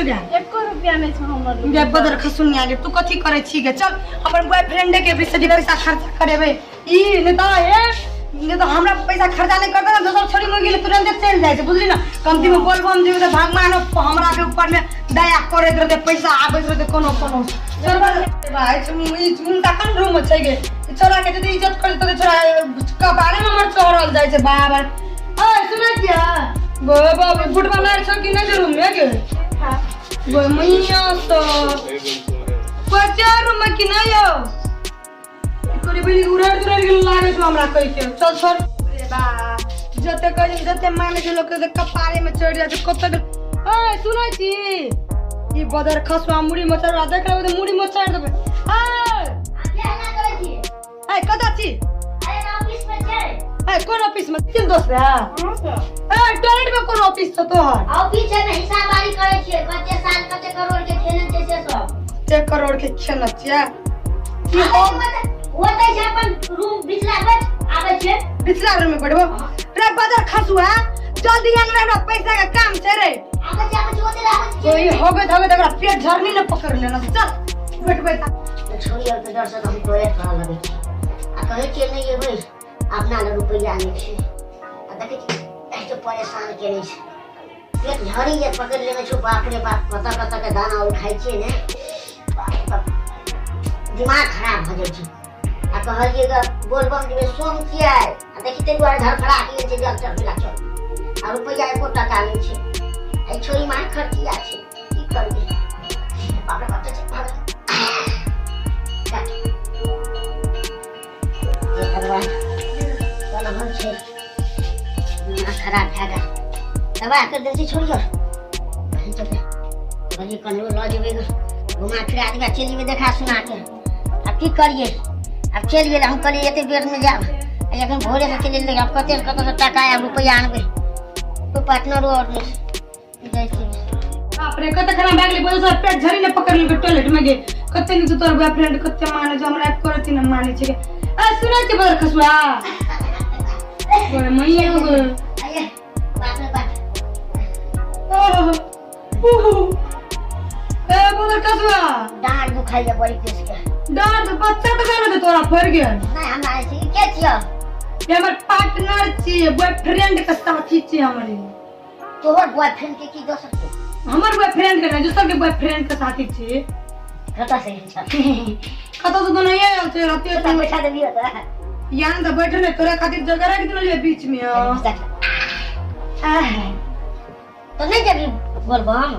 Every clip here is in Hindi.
छ गे 1 रुपया नहीं छ हमर गे बदर खसुन आगे तू कथी करे छी गे चल अपन बॉयफ्रेंड के भी पैसा खर्च करेबे ई ने तो हमरा पैसा खर्चा नहीं करता ना दोसर छोरी में गेले तुरंत चल जाय छै बुझली ना कमती में बोलबम जेबे त भगवान हमरा के ऊपर में दया करैत रहते पैसा आबैत रहते कोनो सरबर भाई तुम तखन रूम छै गे छोरा के यदि इज्जत कर त छोरा कपारे में हमर चढ़ल जाय छै बाबर ओए सुन क्या गो बाबू फुटबॉल मार छ कि नहीं रूम में गे हां गो मैया तो पचा रूम में कि नहीं हो तोरी बिली उड़ाड़ के लागे छ हमरा कहि के चल छोड़ रे बा जते कहि जते माने जे लोग के कपारे में चढ़ जाय छै कत ओए सुनै छी ई बदर खसवा मुड़ी मचर रा देख लेबे त मुड़ी मचर देबे ओए क्या ना करे छी ए कत छी अरे ऑफिस में छै ए कोन ऑफिस में तीन दोस्त है हां सर ए टॉयलेट में कोन ऑफिस छ तोहर ऑफिस है में हिसाबदारी करे छी कते साल कते करोड़ के खेने छै से सब 1 करोड़ के खेने छियै की हो होतै छै अपन रूम बिचला बच आबै छै बिचला रूम में बैठबो रे बदर खसुआ जल्दी अंगना में पैसा का काम छै रे आबै छै होते रहै तो ये हो गए तगड़ा पेट झरनी न पकड़ लेना चल बैठ बैठ छोरी और के डर से हम तोरे खा लगे आ कहे के नहीं ये भाई अपना ले रुपया नहीं छै आ देखे ऐसे परेशान के नहीं छै पेट झरी ये पकड़ लेने छु बाप रे बाप कता के दाना उठाई छै ने बाप रे दिमाग खराब हो जाय छै आ कहलिएगा बोलबम जे सोम किया है आ देखि ते दुआरे धर खड़ा किए छै डॉक्टर मिला चल आ रुपया एको टका नहीं छै आई छोरी मार खर्चिया छै की करबे बाप रे बाप छै भाग ये भगवान चल हम छै दिमाग खराब भए गेल दवा कर दे छै छोरी और बड़ी कनो ल जेबे घुमा फिरा दिया चलिए देखा सुना के अब की करिए अब चल गेल हम कल एते बेर में जाब लेकिन भोरे से चल ले अब कते से टका आ रुपया आनबे तो पार्टनर और नहीं जाय छी बाप रे कते खाना बैग ले बोल सर पेट झरी ने पकड़ ले टॉयलेट में गे कते नि तोर बॉयफ्रेंड कते माने जो हमरा करती न माने छै ए सुनै के बदर खसुआ ओए मैया गो आये बाप रे बाप ए बदर खसुआ डांड दुखाइए बड़ी केस के डांड बच्चा तो गाने तोरा फर गेल नहीं हम आए छी के छियो ये हमर पार्टनर छी बॉयफ्रेंड के साथी छी हमरे तोहर बॉयफ्रेंड के की दोस्त छै हमर बॉयफ्रेंड के दूसर के बॉयफ्रेंड के साथी छी कता से छै कतो तो नहीं है ते रहते तो बैठा देबी त यान तो बैठे ने तोरा खातिर जगह रख दिले बीच में तो नहीं जबी बोलबम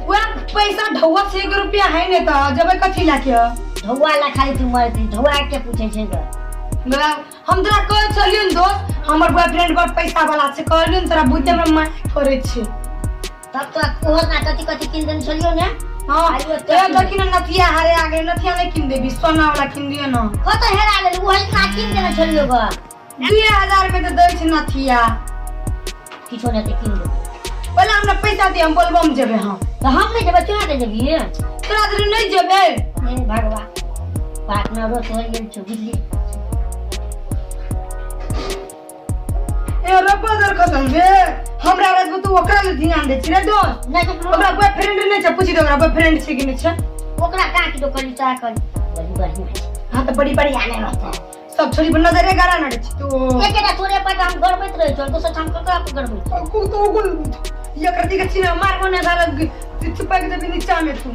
वो पैसा ढौआ 1 रुपया है ने त जबे कथि लाके ढौआ ला खाली तू मरती ढौआ के पूछे छै ग हम तोरा कह चलियो न दोस्त हमर बॉयफ्रेंड बड़ पैसा वाला छै कहलियो न तोरा बुझे में मार करे छै तब तो कोहर ना कथि किन देन चलियो ने हां ए लेकिन नथिया हारे आगे नथिया नहीं किन देबी सोना वाला किन दियो न कत हेरा गेल वो इतना किन देना चलियो ग 2000 में तो दै छै नथिया किछो ने ते किन दे पहले हमरा पैसा दे हम बोलबम जेबे हां तो हम नहीं जेबे तोरा दे देबी तोरा दे नहीं जेबे नहीं भगवान पार्टनर तो गेल छ बुझली ए रब्बा खतम बे हमरा राज तू ओकरा में ध्यान दे छी रे दोस्त नहीं तो ओकरा बॉयफ्रेंड नहीं छै पूछि दे ओकरा बॉयफ्रेंड छै कि नहीं छै ओकरा का की तो करी चाह कर बड़ी बड़ी हां तो बड़ी बड़ी आने रहता सब छोरी पर नजरे गारा नड़े छी तू एकेटा तोरे पर हम गड़बैत रहे छ दोसर हम ककरा पर गड़बै को तो गुल ये करती के छिना मारबो ना साला चिपक के भी नीचा में तू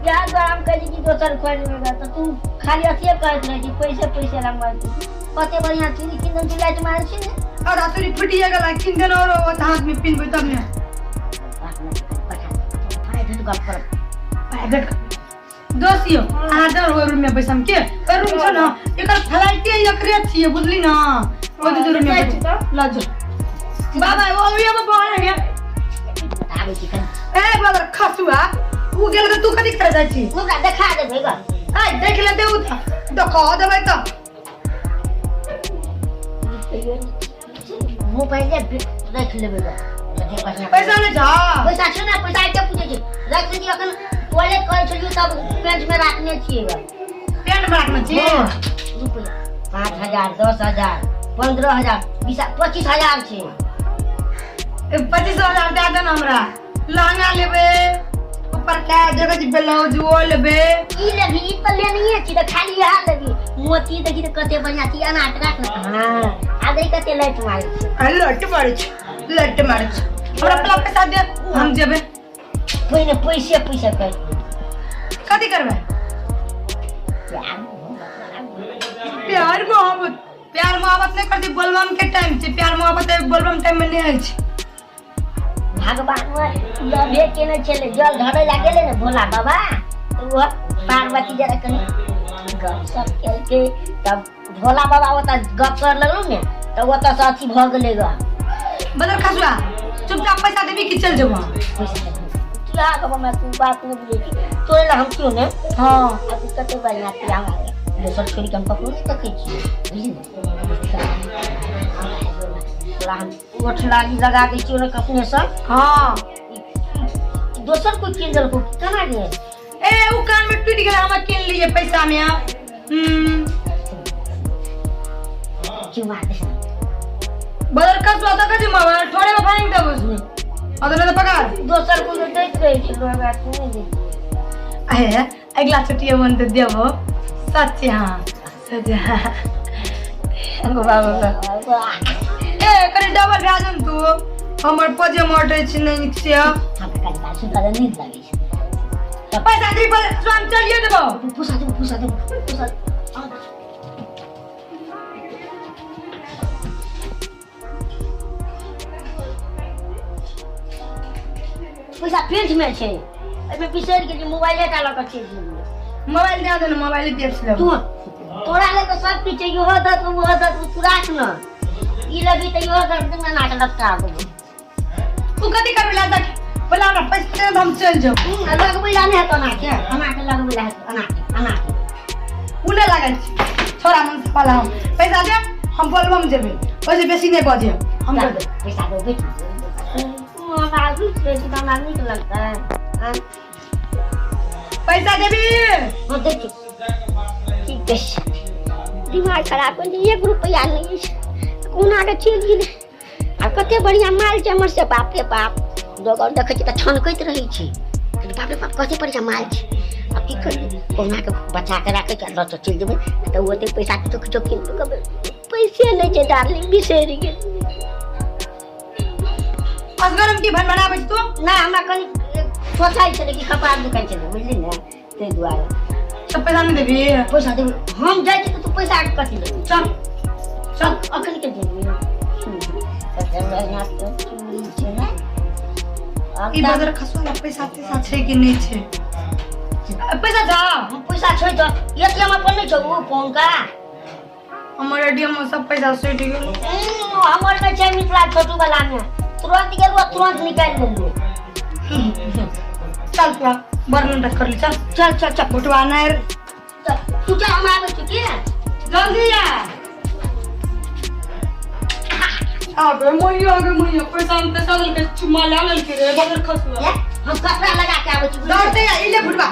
यार हम कही कि दोसर खोल लेगा तो तू खाली अथिए कहत रही पैसे लंगवाती कते बढ़िया चूड़ी किन दे लाइट मारे छी ने और आतरी फटिया गला किन देन और हाथ में पिनबे तब ने फाइट गप कर पैकेट दोसियो आधा रूम में बैसम के रूम छ ना एकर फ्लाइटे एकरे छिए बुझली ना ओ दे रूम में ला जा बाबा ओ ये बाबा ने आबे छी कन ए बाबा खसुआ उ गेल त तू कथि करे जाइ छी ओकरा देखा दे भेगा आ देख ले दे उ देखा देबै त वो पहले देख लेबे पैसा ले जा पैसा छै ना पैसा के पूछे छी रख दे अखन टॉयलेट करे छलियो तब पेंट में रखने छिएगा पेंट में रखने छी रुपया 5000 10000 15000 25000 छै 25000 दे देना हमरा लहंगा लेबे ऊपर का जगह जी ब्लाउज वो लेबे ई लेबी ई तो लेनी है छी तो खाली यहां लेबी मोती देखी तो कते बढ़िया छी अनाट राख ना हां आ दे कते लाइट मारे लट मारे छ हमरा पला पैसा दे हम जेबे कोई पैसे कर कथी करबे प्यार मोहब्बत नहीं करती बोलबम के टाइम से प्यार मोहब्बत बोलबम टाइम में नहीं है भगवान लभे के न चले जल धरे ला गेले न भोला बाबा तो वो पार्वती जरा कहीं गप सप के तब भोला बाबा ओता गप कर लगलो ने तो ओता साथी भ गेले ग बदल खसुआ चुपचाप पैसा देबी कि चल जेबो क्या बाबा मैं तू बात न बुझे तोरे ला हम क्यों ने हां अब कते बढ़िया पिया दोसर छोरी के हम पकड़ नहीं सकै छी तोरा हम ओठ लागी लगा दै छियो न कखने से हां दोसर कोई किन दल को कना गे ए उ कान में टूट गेल हम किन लिए पैसा में क्यों मार दे बदल खसुआ तो कथी मोबाइल थोड़े में फाइन देबो उसने अदर तो पकड़ दोसर को दैत रहे छी लोग बात नहीं दे अहे अगला छुट्टी मन दे देबो सच हां सच बाबा ए करे डबल भ्याजन तू हमर पजे मोटे छी नहीं से हम काल बात सुन कर नहीं लागे छै पैसा दी पर स्वयं चलिए देबो पूछा दे पैसा पेंच में छै एमे बिसर के मोबाइल टा लग के मोबाइल दे दे मोबाइल दे ले तू तोरा ले तो सब पीछे यो होत वो होत तुरास न ई लगी त यो होत न नाट लगता दो तू कथी करबे ला तक बोला हमरा पैसा दे हम चल जाऊ अलग बोला नहीं है तो ना के अनाट लग बोला है अनाट उने लागल छोरा मन से पाला हम पैसा दे हम बोलबम जेबे ओजे बेसी नहीं बजे हम दे दे पैसा दो बेटी हमरा दूसरे की दाना नहीं लगता है पैसा देबी वो देख ठीक है दिमाग खराब कर लिए 1 रुपया नहीं कोना के चल गेल आ कते बढ़िया माल छै हमर से बाप रे बाप जगह देखै छी त छनकैत रहै छी बाप रे बाप कते बढ़िया माल छै अब की करिए कोना के बचा के राखे के लत चल जेबे त ओते पैसा तो किछो किन देबे पैसे नहीं छै डार्लिंग बिसरि गेल असगरम की भन बनाबै तू ना हमरा कनी सोचाइ छै कि कपार दुखाइ छै बुझली ने ते दुआरे सब पैसा नहीं देबी पैसा दे हम जाय छी त तू पैसा कथि ले चल अखन के देबी ई बदर खसुआ पैसा तेसा छै कि नहीं छै पैसा जा पैसा छै त एटीएम पर नहीं छै वो फोन का हमर एटीएम में सब पैसा सेट गेल हमर में छै मिथिला छोटू वाला में तुरंत गेलु तुरंत निकाल लेलु चल पूरा वर्णन कर ली चल फोटो आना है तू क्या हम आवे छी के जल्दी आ गए मोइया पैसा हम पैसा दल के चुमा ला लेल के रे बदर खसुआ हम कपड़ा लगा के आवे छी डरते या इले फुटबा